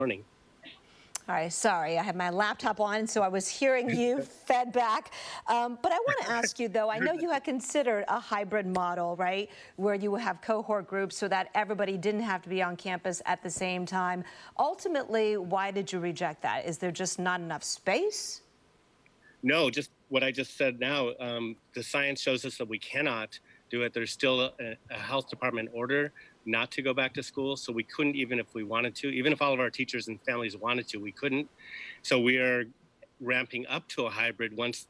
learning. All right, sorry, I had my laptop on, so I was hearing you fed back. But I want to ask you, though, I know you had considered a hybrid model, right, where you would have cohort groups so that everybody didn't have to be on campus at the same time. Ultimately, why did you reject that? Is there just not enough space? No, just what I just said now. The science shows us that we cannot do it. There's still a health department order not to go back to school. So we couldn't, even if we wanted to, even if all of our teachers and families wanted to, we couldn't. So we are ramping up to a hybrid once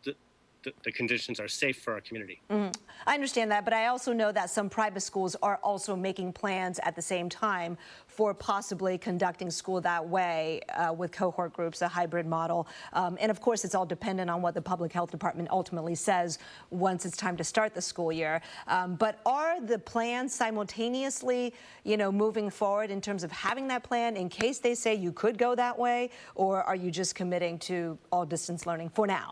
the conditions are safe for our community. I understand that, but I also know that some private schools are also making plans at the same time for possibly conducting school that way with cohort groups, a hybrid model. And of course, it's all dependent on what the public health department ultimately says once it's time to start the school year. But are the plans simultaneously, moving forward in terms of having that plan in case they say you could go that way, or are you just committing to all distance learning for now?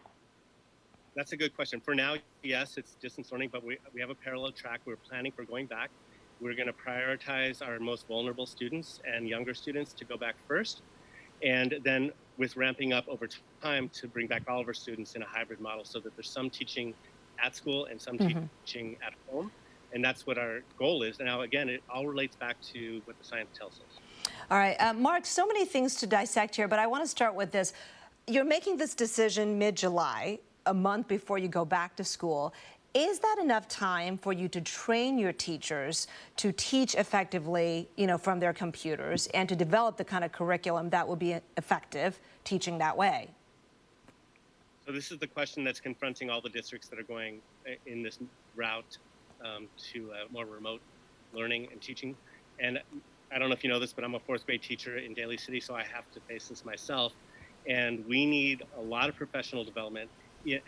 That's a good question. For now, yes, it's distance learning, but we have a parallel track. We're planning for going back. We're going to prioritize our most vulnerable students and younger students to go back first. And then with ramping up over time to bring back all of our students in a hybrid model so that there's some teaching at school and some teaching at home. And that's what our goal is. Now, again, it all relates back to what the science tells us. All right, Mark, so many things to dissect here, but I want to start with this. You're making this decision mid-July, a month before you go back to school. Is that enough time for you to train your teachers to teach effectively, from their computers and to develop the kind of curriculum that will be effective teaching that way? So this is the question that's confronting all the districts that are going in this route to more remote learning and teaching. And I don't know if you know this, but I'm a fourth grade teacher in Daly City, so I have to face this myself. And we need a lot of professional development.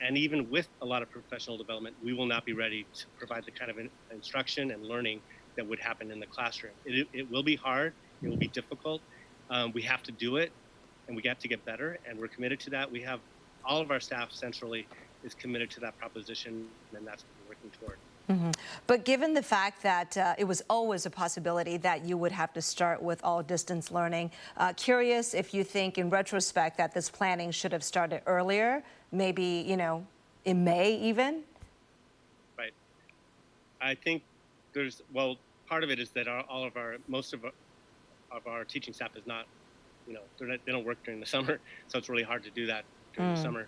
And even with a lot of professional development, we will not be ready to provide the kind of instruction and learning that would happen in the classroom. It will be hard. It will be difficult. We have to do it, and we have to get better, and we're committed to that. We have all of our staff centrally is committed to that proposition, and that's what we're working toward. But given the fact that it was always a possibility that you would have to start with all distance learning, curious if you think in retrospect that this planning should have started earlier, maybe, in May even? Right. I think part of it is that most of our teaching staff is not, they don't work during the summer, so it's really hard to do that during the summer.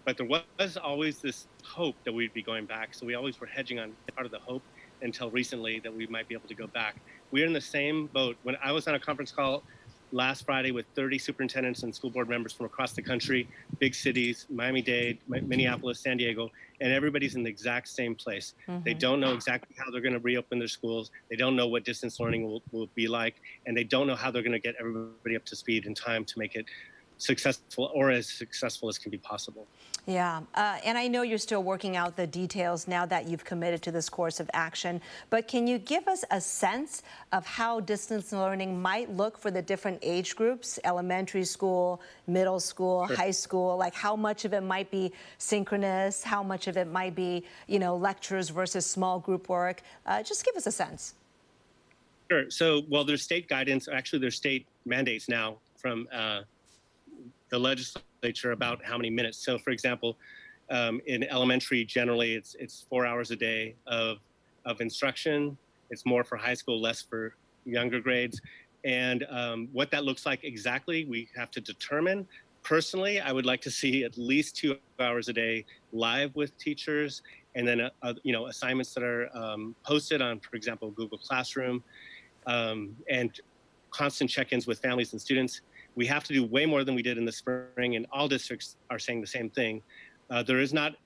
But there was always this hope that we'd be going back. So we always were hedging on part of the hope until recently that we might be able to go back. We're in the same boat. When I was on a conference call last Friday with 30 superintendents and school board members from across the country, big cities, Miami-Dade, Minneapolis, San Diego, and everybody's in the exact same place. They don't know exactly how they're going to reopen their schools. They don't know what distance learning will be like, and they don't know how they're going to get everybody up to speed in time to make it successful or as successful as can be possible. Yeah, and I know you're still working out the details now that you've committed to this course of action, but can you give us a sense of how distance learning might look for the different age groups, elementary school, middle school, high school, like how much of it might be synchronous, how much of it might be, lectures versus small group work? Just give us a sense. Sure. So, there's state guidance, actually there's state mandates now from the legislature about how many minutes. So, for example, in elementary, generally it's 4 hours a day of instruction. It's more for high school, less for younger grades. And what that looks like exactly, we have to determine. Personally, I would like to see at least 2 hours a day live with teachers, and then assignments that are posted on, for example, Google Classroom, and constant check-ins with families and students. We have to do way more than we did in the spring, and all districts are saying the same thing. There's not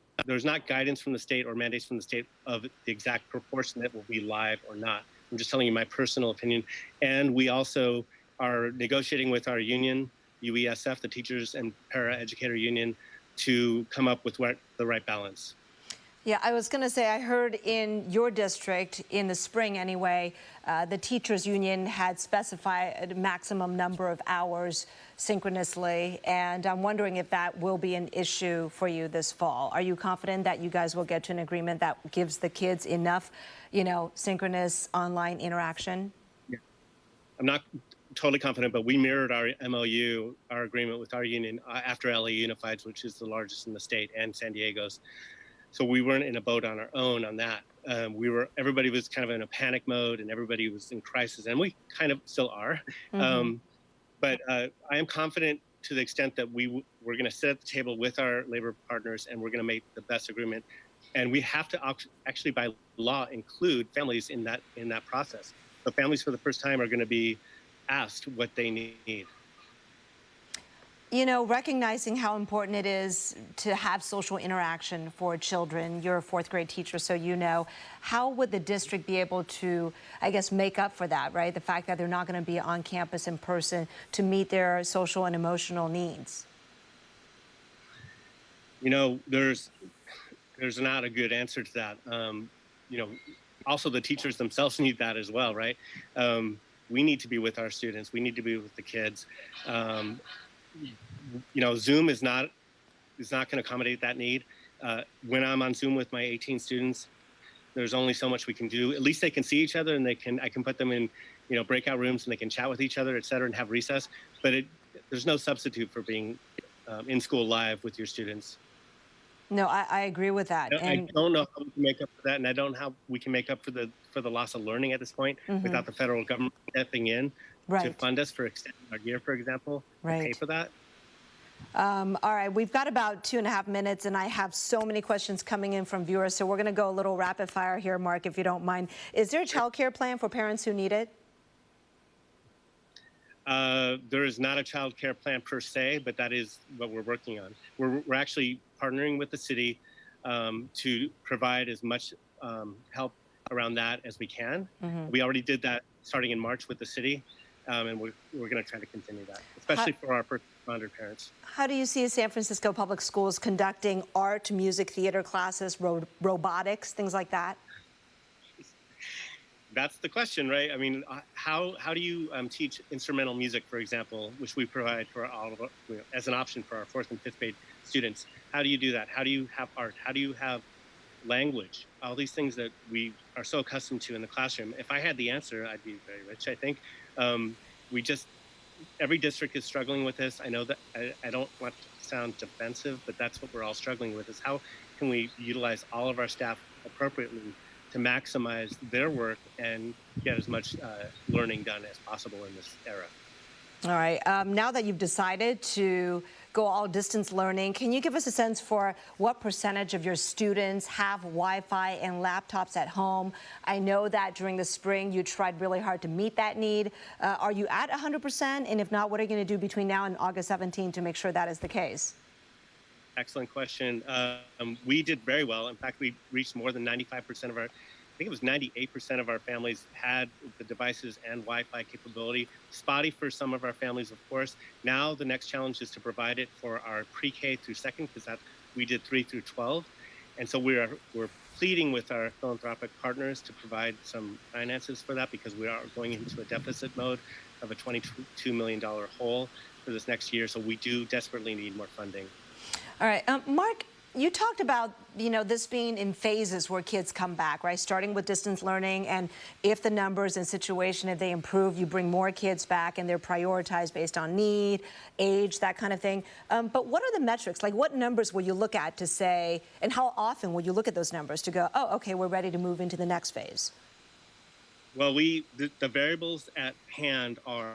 guidance from the state or mandates from the state of the exact proportion that will be live or not. I'm just telling you my personal opinion. And we also are negotiating with our union, UESF, the Teachers and Para-Educator Union, to come up with the right balance. Yeah, I was going to say, I heard in your district, in the spring anyway, the teachers union had specified a maximum number of hours synchronously, and I'm wondering if that will be an issue for you this fall. Are you confident that you guys will get to an agreement that gives the kids enough, synchronous online interaction? Yeah. I'm not totally confident, but we mirrored our MOU, our agreement with our union after LA Unified's, which is the largest in the state, and San Diego's. So we weren't in a boat on our own on that. Everybody was kind of in a panic mode, and everybody was in crisis, and we kind of still are. Mm-hmm. But I am confident to the extent that we're going to sit at the table with our labor partners, and we're going to make the best agreement. And we have to actually, by law, include families in that process. So families, for the first time, are going to be asked what they need. You know, recognizing how important it is to have social interaction for children. You're a fourth grade teacher, so you know. How would the district be able to, I guess, make up for that, right? The fact that they're not going to be on campus in person to meet their social and emotional needs? You know, there's not a good answer to that. You know, also the teachers themselves need that as well, right? We need to be with our students. We need to be with the kids. You know, Zoom is not going to accommodate that need. When I'm on Zoom with my 18 students, there's only so much we can do. At least they can see each other, and I can put them in, you know, breakout rooms, and they can chat with each other, et cetera, and have recess. But there's no substitute for being in school live with your students. No, I agree with that. I don't know how we can make up for that, and I don't know how we can make up for the loss of learning at this point without the federal government stepping in to fund us for extending our year, for example, to pay for that. All right, we've got about 2.5 minutes, and I have so many questions coming in from viewers, so we're going to go a little rapid fire here, Mark, if you don't mind. Is there a child care plan for parents who need it? There is not a child care plan per se, but that is what we're working on. We're actually partnering with the city to provide as much help around that as we can. We already did that starting in March with the city, and we're going to try to continue that, especially for our first responder parents. How do you see San Francisco Public Schools conducting art, music, theater classes, robotics, things like that? That's the question, right? I mean, how do you teach instrumental music, for example, which we provide for all of as an option for our fourth and fifth grade students? How do you do that? How do you have art? How do you have language? All these things that we are so accustomed to in the classroom. If I had the answer, I'd be very rich, I think. Every district is struggling with this. I know that I don't want to sound defensive, but that's what we're all struggling with, is how can we utilize all of our staff appropriately to maximize their work and get as much learning done as possible in this era. All right. Now that you've decided to go all distance learning, can you give us a sense for what percentage of your students have Wi-Fi and laptops at home? I know that during the spring you tried really hard to meet that need. Are you at 100%? And if not, what are you going to do between now and August 17 to make sure that is the case? Excellent question. We did very well. In fact, we reached more than 95% of our, I think it was 98% of our families had the devices and Wi-Fi capability. Spotty for some of our families, of course. Now the next challenge is to provide it for our pre-K through second, because we did 3 through 12. And so we're pleading with our philanthropic partners to provide some finances for that, because we are going into a deficit mode of a $22 million hole for this next year. So we do desperately need more funding. All right, Mark, you talked about, you know, this being in phases where kids come back, right? Starting with distance learning, and if the numbers and situation, if they improve, you bring more kids back, and they're prioritized based on need, age, that kind of thing. But what are the metrics? Like, what numbers will you look at to say, and how often will you look at those numbers to go, oh, okay, we're ready to move into the next phase? Well, the variables at hand are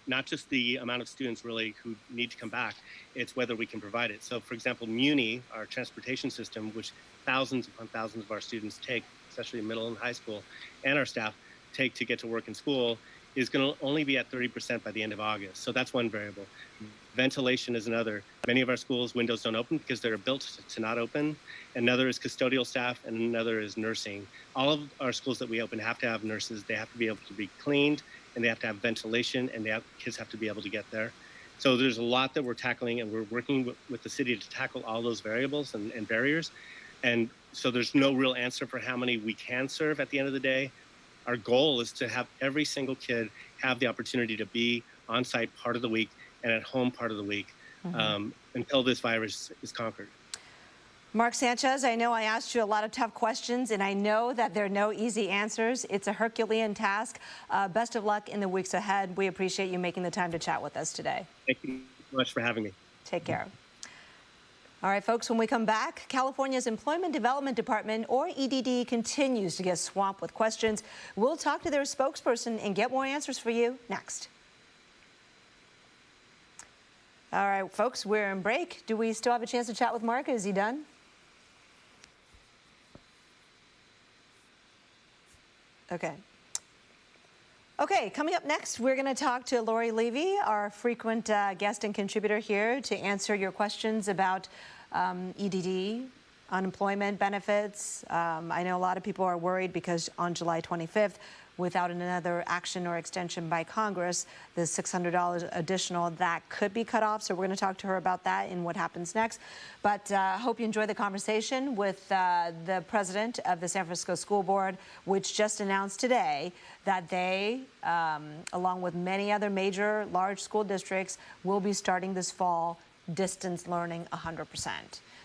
not just the amount of students really who need to come back, it's whether we can provide it. So for example, Muni, our transportation system, which thousands upon thousands of our students take, especially middle and high school, and our staff take to get to work in school, is going to only be at 30% by the end of August. So that's one variable. Ventilation is another. Many of our schools, windows don't open because they're built to not open. Another is custodial staff, and another is nursing. All of our schools that we open have to have nurses. They have to be able to be cleaned, and they have to have ventilation, and kids have to be able to get there. So there's a lot that we're tackling, and we're working with the city to tackle all those variables and barriers. And so there's no real answer for how many we can serve at the end of the day. Our goal is to have every single kid have the opportunity to be on site part of the week and at home part of the week until this virus is conquered. Mark Sanchez, I know I asked you a lot of tough questions, and I know that there are no easy answers. It's a Herculean task. Best of luck in the weeks ahead. We appreciate you making the time to chat with us today. Thank you so much for having me. Take care. All right, folks, when we come back, California's Employment Development Department, or EDD, continues to get swamped with questions. We'll talk to their spokesperson and get more answers for you next. All right, folks, we're in break. Do we still have a chance to chat with Mark? Is he done? Okay, coming up next, we're going to talk to Lori Levy, our frequent guest and contributor here, to answer your questions about EDD, unemployment benefits. I know a lot of people are worried because on July 25th, without another action or extension by Congress, the $600 additional, that could be cut off. So we're going to talk to her about that and what happens next. But I hope you enjoy the conversation with the president of the San Francisco School Board, which just announced today that they, along with many other major large school districts, will be starting this fall distance learning 100%.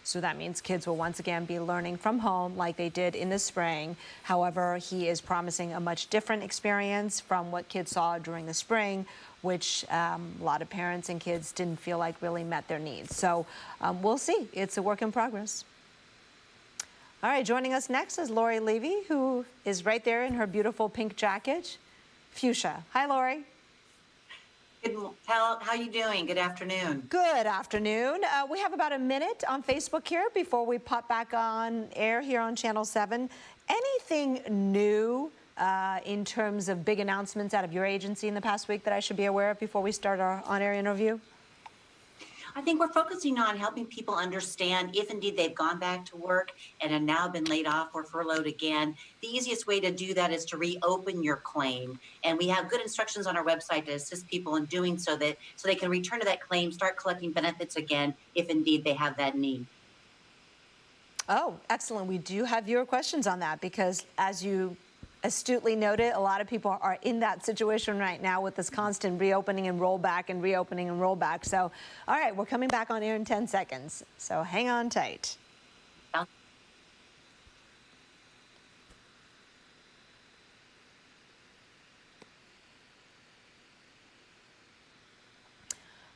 So that means kids will once again be learning from home like they did in the spring. However, he is promising a much different experience from what kids saw during the spring, which a lot of parents and kids didn't feel like really met their needs. So we'll see. It's a work in progress. All right, joining us next is Lori Levy, who is right there in her beautiful pink jacket, fuchsia. Hi, Lori. How you doing? Good afternoon. Good afternoon. We have about a minute on Facebook here before we pop back on air here on Channel 7. Anything new in terms of big announcements out of your agency in the past week that I should be aware of before we start our on-air interview? I think we're focusing on helping people understand if indeed they've gone back to work and have now been laid off or furloughed again. The easiest way to do that is to reopen your claim. And we have good instructions on our website to assist people in doing so they can return to that claim, start collecting benefits again if indeed they have that need. Oh, excellent. We do have your questions on that because, as you astutely noted, a lot of people are in that situation right now with this constant reopening and rollback and reopening and rollback. So, all right, we're coming back on air in 10 seconds. So hang on tight.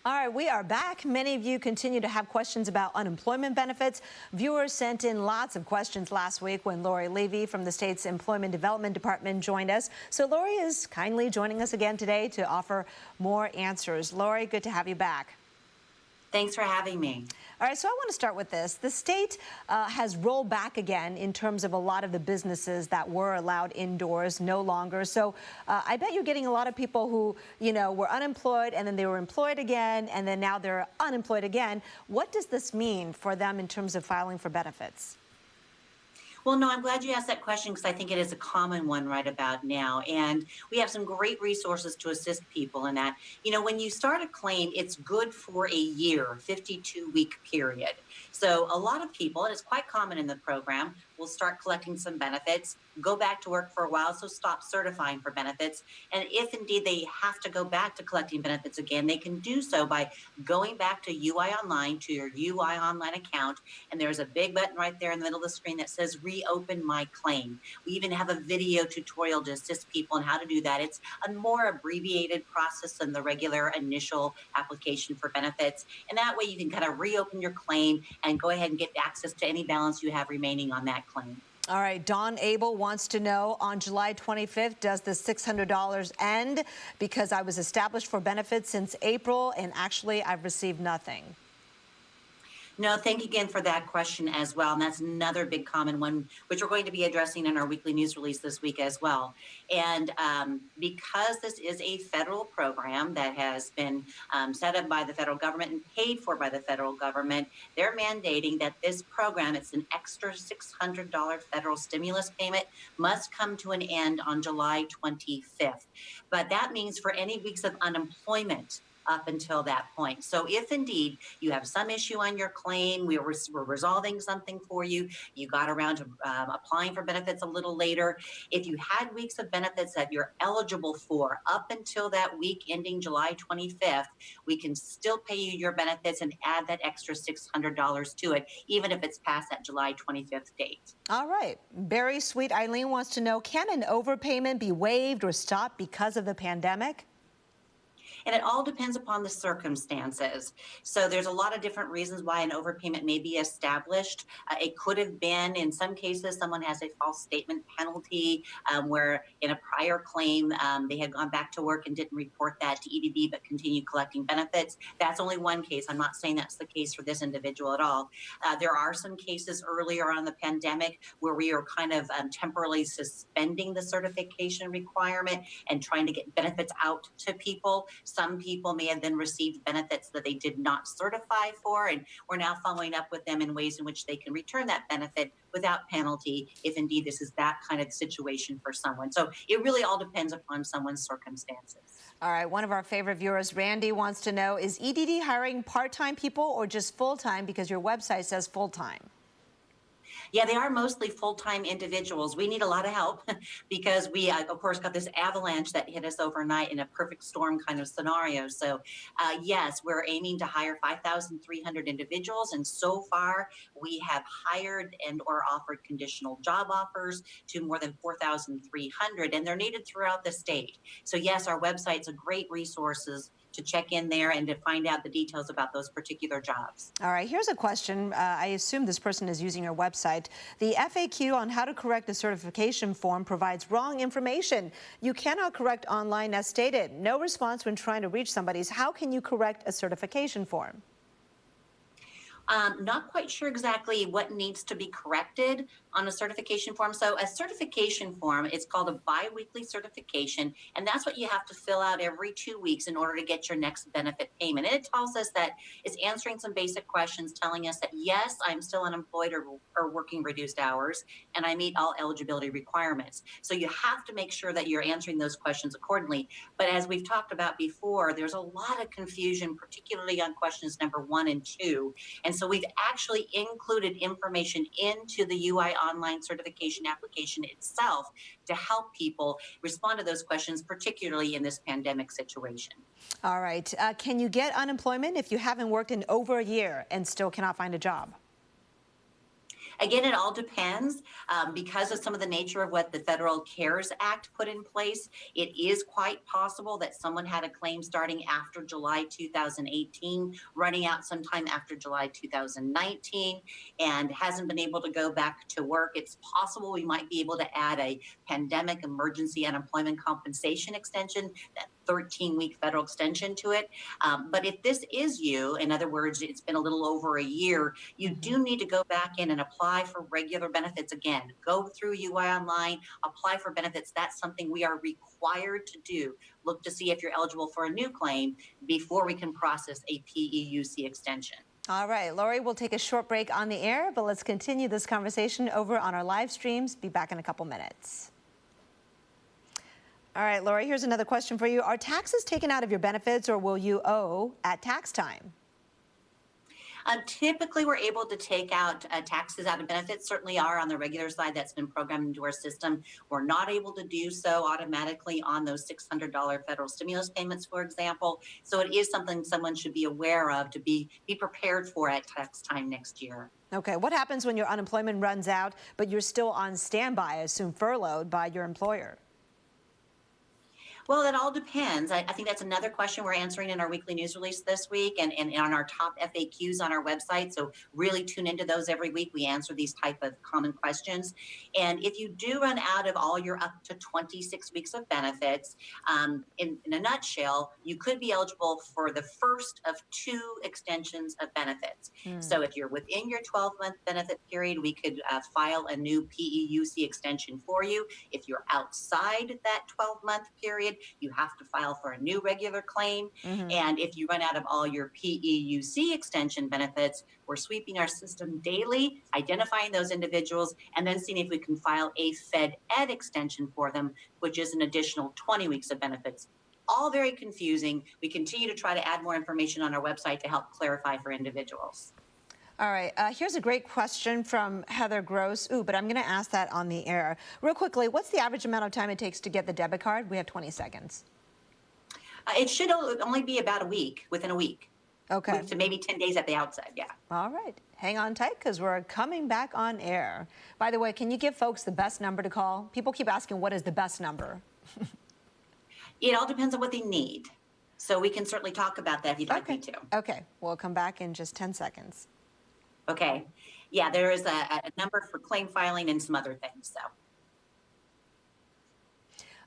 All right, we are back. Many of you continue to have questions about unemployment benefits. Viewers sent in lots of questions last week when Lori Levy from the state's Employment Development Department joined us. So Lori is kindly joining us again today to offer more answers. Lori, good to have you back. Thanks for having me. All right, so I want to start with this. The state has rolled back again in terms of a lot of the businesses that were allowed indoors no longer. So I bet you're getting a lot of people who, were unemployed and then they were employed again and then now they're unemployed again. What does this mean for them in terms of filing for benefits? Well, no, I'm glad you asked that question because I think it is a common one right about now. And we have some great resources to assist people in that. When you start a claim, it's good for a year, 52-week period. So a lot of people, and it's quite common in the program, will start collecting some benefits, go back to work for a while, so stop certifying for benefits. And if indeed they have to go back to collecting benefits again, they can do so by going back to UI Online, to your UI Online account. And there's a big button right there in the middle of the screen that says reopen my claim. We even have a video tutorial to assist people on how to do that. It's a more abbreviated process than the regular initial application for benefits. And that way you can kind of reopen your claim and go ahead and get access to any balance you have remaining on that claim. All right, Don Abel wants to know, on July 25th, does the $600 end? Because I was established for benefits since April, and actually I've received nothing. No, thank you again for that question as well. And that's another big common one, which we're going to be addressing in our weekly news release this week as well. And because this is a federal program that has been set up by the federal government and paid for by the federal government, they're mandating that this program, it's an extra $600 federal stimulus payment, must come to an end on July 25th. But that means for any weeks of unemployment up until that point. So if indeed you have some issue on your claim, we're resolving something for you, you got around to applying for benefits a little later, if you had weeks of benefits that you're eligible for up until that week ending July 25th, we can still pay you your benefits and add that extra $600 to it, even if it's past that July 25th date. All right. Very sweet. Eileen wants to know, can an overpayment be waived or stopped because of the pandemic? And it all depends upon the circumstances. So there's a lot of different reasons why an overpayment may be established. It could have been, in some cases, someone has a false statement penalty where in a prior claim, they had gone back to work and didn't report that to EDD but continued collecting benefits. That's only one case. I'm not saying that's the case for this individual at all. There are some cases earlier on in the pandemic where we are kind of temporarily suspending the certification requirement and trying to get benefits out to people. Some people may have then received benefits that they did not certify for, and we're now following up with them in ways in which they can return that benefit without penalty if indeed this is that kind of situation for someone. So it really all depends upon someone's circumstances. All right, one of our favorite viewers, Randy, wants to know, is EDD hiring part-time people or just full-time, because your website says full-time? Yeah, they are mostly full-time individuals. We need a lot of help because we, of course, got this avalanche that hit us overnight in a perfect storm kind of scenario. So, yes, we're aiming to hire 5,300 individuals, and so far we have hired and or offered conditional job offers to more than 4,300, and they're needed throughout the state. So, yes, our website's a great resource to check in there and to find out the details about those particular jobs. All right, here's a question. I assume this person is using your website. The FAQ on how to correct a certification form provides wrong information. You cannot correct online as stated. No response when trying to reach somebody's. How can you correct a certification form? Not quite sure exactly what needs to be corrected on a certification form. So a certification form, it's called a biweekly certification, and that's what you have to fill out every 2 weeks in order to get your next benefit payment. And it tells us that it's answering some basic questions, telling us that, yes, I'm still unemployed or working reduced hours, and I meet all eligibility requirements. So you have to make sure that you're answering those questions accordingly. But as we've talked about before, there's a lot of confusion, particularly on questions number 1 and 2. And so we've actually included information into the UI online certification application itself to help people respond to those questions, particularly in this pandemic situation. All right. Can you get unemployment if you haven't worked in over a year and still cannot find a job? Again, it all depends. Because of some of the nature of what the Federal CARES Act put in place, it is quite possible that someone had a claim starting after July 2018, running out sometime after July 2019, and hasn't been able to go back to work. It's possible we might be able to add a pandemic emergency unemployment compensation extension, that 13-week federal extension to it. But if this is you, in other words, it's been a little over a year, you do need to go back in and apply for regular benefits again. Go through UI Online, apply for benefits. That's something we are required to do. Look to see if you're eligible for a new claim before we can process a PEUC extension. All right, Lori, we'll take a short break on the air, but let's continue this conversation over on our live streams. Be back in a couple minutes. All right, Lori, here's another question for you. Are taxes taken out of your benefits, or will you owe at tax time? Typically, we're able to take out taxes out of benefits, certainly are on the regular side. That's been programmed into our system. We're not able to do so automatically on those $600 federal stimulus payments, for example. So it is something someone should be aware of to be prepared for at tax time next year. Okay, what happens when your unemployment runs out, but you're still on standby, I assume furloughed by your employer? Well, it all depends. I think that's another question we're answering in our weekly news release this week and on our top FAQs on our website. So really tune into those every week. We answer these type of common questions. And if you do run out of all your up to 26 weeks of benefits, in a nutshell, you could be eligible for the first of 2 extensions of benefits. So if you're within your 12-month benefit period, we could file a new PEUC extension for you. If you're outside that 12-month period, you have to file for a new regular claim. And if you run out of all your PEUC extension benefits, we're sweeping our system daily, identifying those individuals, and then seeing if we can file a Fed Ed extension for them, which is an additional 20 weeks of benefits all very confusing. We continue to try to add more information on our website to help clarify for individuals. All right, here's a great question from Heather Gross. Ooh, but I'm going to ask that on the air. Real quickly, what's the average amount of time it takes to get the debit card? We have 20 seconds. It should only be about a week, within a week. Okay. Week to maybe 10 days at the outset, yeah. All right. Hang on tight because we're coming back on air. By the way, can you give folks the best number to call? People keep asking, what is the best number? It all depends on what they need. So we can certainly talk about that if you'd like me to. Okay. We'll come back in just 10 seconds. Okay. Yeah, there is a number for claim filing and some other things, so.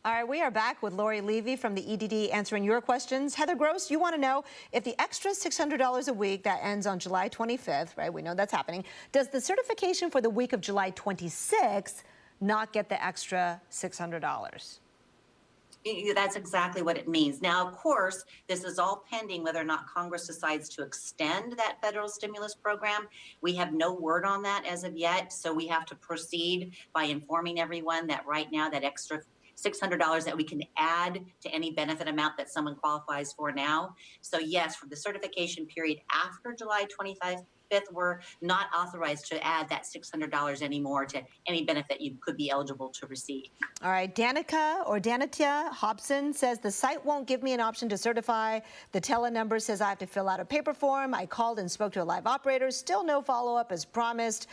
All right, we are back with Lori Levy from the EDD answering your questions. Heather Gross, you want to know if the extra $600 a week that ends on July 25th, right? We know that's happening. Does the certification for the week of July 26th not get the extra $600? That's exactly what it means. Now, of course, this is all pending whether or not Congress decides to extend that federal stimulus program. We have no word on that as of yet, so we have to proceed by informing everyone that right now that extra $600 that we can add to any benefit amount that someone qualifies for now. So yes, for the certification period after July 25th, we're not authorized to add that $600 anymore to any benefit you could be eligible to receive. All right, Danica Hobson says the site won't give me an option to certify. The tele number says I have to fill out a paper form. I called and spoke to a live operator. Still no follow-up as promised.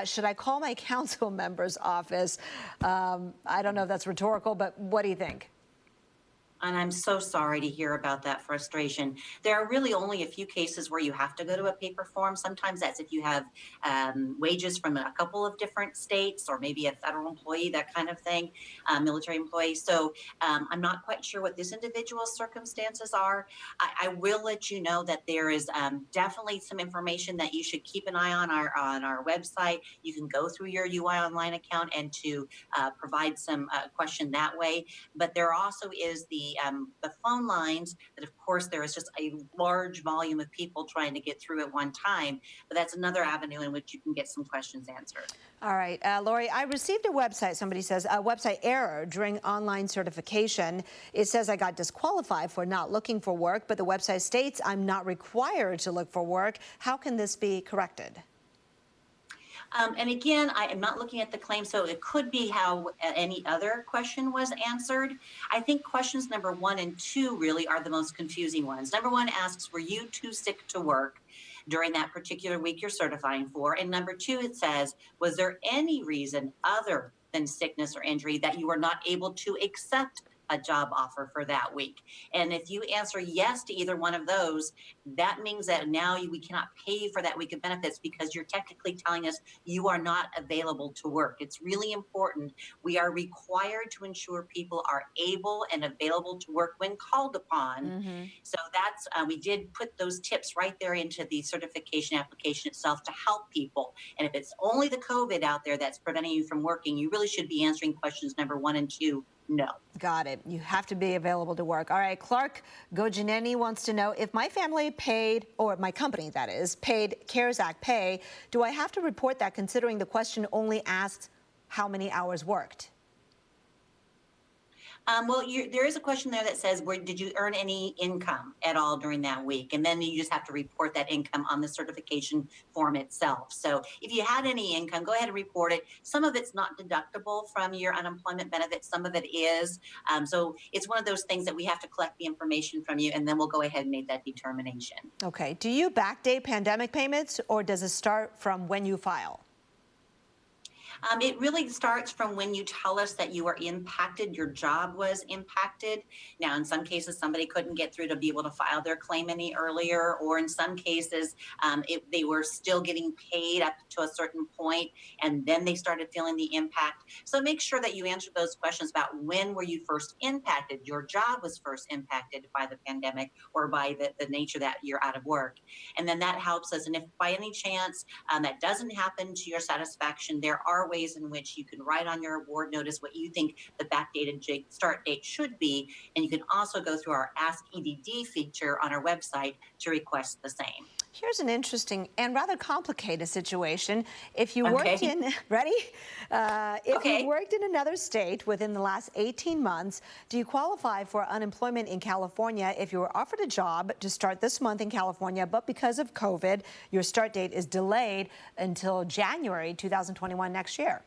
Should I call my council member's office? I don't know if that's rhetorical, but what do you think? And I'm so sorry to hear about that frustration. There are really only a few cases where you have to go to a paper form. Sometimes that's if you have wages from a couple of different states or maybe a federal employee, that kind of thing, military employee. So I'm not quite sure what this individual's circumstances are. I will let you know that there is definitely some information that you should keep an eye on our website. You can go through your UI Online account and to provide some question that way. But there also is the phone lines that, of course, there is just a large volume of people trying to get through at one time. But that's another avenue in which you can get some questions answered. All right, Lori, I received a website, somebody says, a website error during online certification. It says I got disqualified for not looking for work, but the website states I'm not required to look for work. How can this be corrected? And again, I am not looking at the claim, so it could be how any other question was answered. I think questions number 1 and 2 really are the most confusing ones. Number 1 asks, were you too sick to work during that particular week you're certifying for? And number 2, it says, was there any reason other than sickness or injury that you were not able to accept a job offer for that week? And if you answer yes to either one of those, that means that now we cannot pay you for that week of benefits because you're technically telling us you are not available to work. It's really important. We are required to ensure people are able and available to work when called upon. So that's, we did put those tips right there into the certification application itself to help people. And if it's only the COVID out there that's preventing you from working, you really should be answering questions number 1 and 2. No. Got it. You have to be available to work. All right. Clark Gojaneni wants to know if my family paid, or my company that is, paid CARES Act pay, do I have to report that considering the question only asks how many hours worked? Well, there is a question there that says, did you earn any income at all during that week? And then you just have to report that income on the certification form itself. So if you had any income, go ahead and report it. Some of it's not deductible from your unemployment benefit. Some of it is. So it's one of those things that we have to collect the information from you, and then we'll go ahead and make that determination. Okay. Do you backdate pandemic payments, or does it start from when you file? It really starts from when you tell us that you are impacted, your job was impacted. Now, in some cases, somebody couldn't get through to be able to file their claim any earlier, or in some cases, they were still getting paid up to a certain point, and then they started feeling the impact. So make sure that you answer those questions about when were you first impacted, your job was first impacted by the pandemic or by the nature that you're out of work. And then that helps us. And if by any chance that doesn't happen to your satisfaction, there are ways in which you can write on your award notice what you think the backdated start date should be. And you can also go through our Ask EDD feature on our website to request the same. Here's an interesting and rather complicated situation. If you Okay. worked in, ready? If you Okay. worked in another state within the last 18 months, do you qualify for unemployment in California if you were offered a job to start this month in California, but because of COVID, your start date is delayed until January 2021 next year?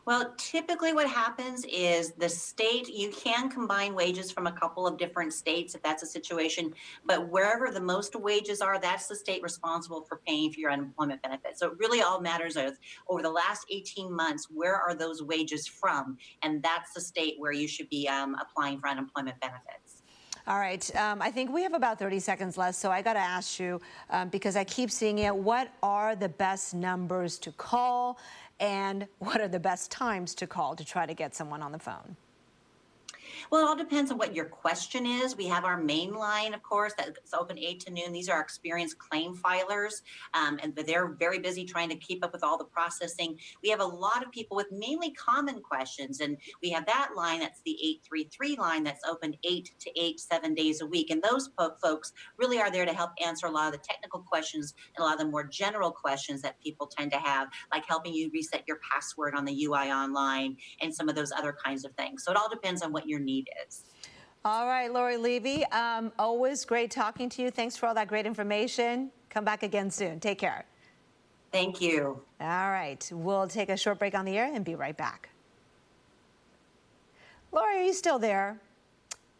Well, typically what happens is the state, you can combine wages from a couple of different states if that's a situation, but wherever the most wages are, that's the state responsible for paying for your unemployment benefits. So it really all matters is over the last 18 months, where are those wages from? And that's the state where you should be applying for unemployment benefits. All right, I think we have about 30 seconds left, so I got to ask you, because I keep seeing it, what are the best numbers to call and what are the best times to call to try to get someone on the phone? Well, it all depends on what your question is. We have our main line, of course, that's open 8 to noon. These are our experienced claim filers, and they're very busy trying to keep up with all the processing. We have a lot of people with mainly common questions, and we have that line, that's the 833 line, that's open 8 to 8, 7 days a week. And those folks really are there to help answer a lot of the technical questions and a lot of the more general questions that people tend to have, like helping you reset your password on the UI online and some of those other kinds of things. So it all depends on what your need is. All right, Lori Levy, always great talking to you. Thanks for all that great information. Come back again soon. Take care. Thank you. All right, we'll take a short break on the air and be right back. Lori, are you still there?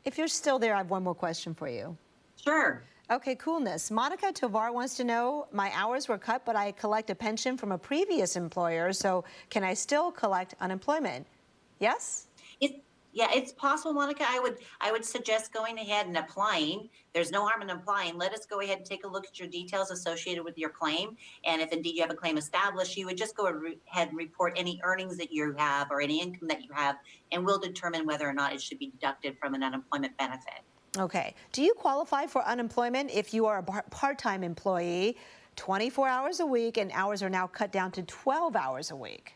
If you're still there, I have one more question for you. Sure. Okay, coolness. Monica Tovar wants to know, my hours were cut, but I collect a pension from a previous employer, so can I still collect unemployment? Yes? Yeah, it's possible, Monica. I would suggest going ahead and applying. There's no harm in applying. Let us go ahead and take a look at your details associated with your claim. And if indeed you have a claim established, you would just go ahead and report any earnings that you have or any income that you have, and we'll determine whether or not it should be deducted from an unemployment benefit. Okay. Do you qualify for unemployment if you are a part-time employee, 24 hours a week, and hours are now cut down to 12 hours a week?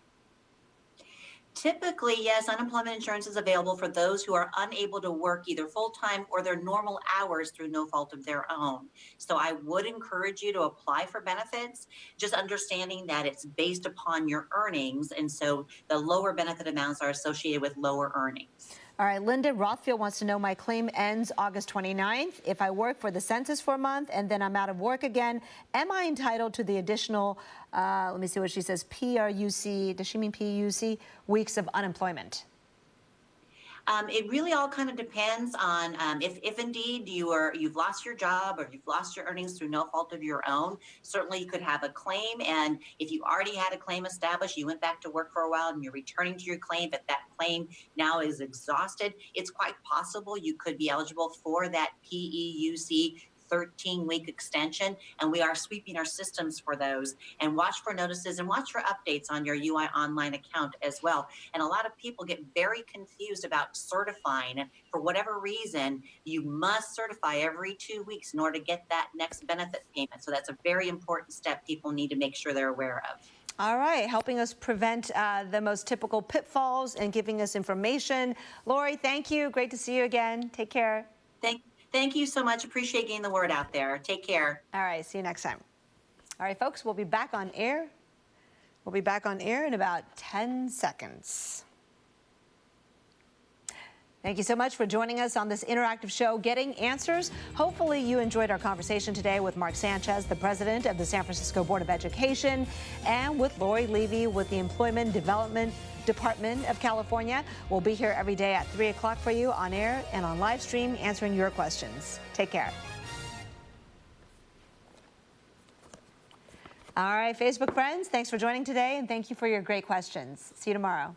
Typically, yes, unemployment insurance is available for those who are unable to work either full-time or their normal hours through no fault of their own. So I would encourage you to apply for benefits, just understanding that it's based upon your earnings. And so the lower benefit amounts are associated with lower earnings. All right, Linda Rothfield wants to know, my claim ends August 29th. If I work for the census for a month and then I'm out of work again, am I entitled to the additional, let me see what she says, PRUC, does she mean PUC, weeks of unemployment? It really all kind of depends on if indeed you've lost your job or you've lost your earnings through no fault of your own. Certainly, you could have a claim, and if you already had a claim established, you went back to work for a while, and you're returning to your claim, but that claim now is exhausted. It's quite possible you could be eligible for that PEUC 13-week extension, and we are sweeping our systems for those. And watch for notices and watch for updates on your UI online account as well. And a lot of people get very confused about certifying, and for whatever reason you must certify every 2 weeks in order to get that next benefit payment. So that's a very important step people need to make sure they're aware of. All right, helping us prevent the most typical pitfalls and giving us information. Lori, thank you. Great to see you again. Take care. Thank you so much. Appreciate getting the word out there. Take care. All right, see you next time. All right, folks, we'll be back on air. We'll be back on air in about 10 seconds. Thank you so much for joining us on this interactive show, Getting Answers. Hopefully you enjoyed our conversation today with Mark Sanchez, the president of the San Francisco Board of Education, and with Lori Levy with the Employment Development Department of California. We'll be here every day at 3 o'clock for you on air and on live stream answering your questions. Take care. All right, Facebook friends, thanks for joining today, and thank you for your great questions. See you tomorrow.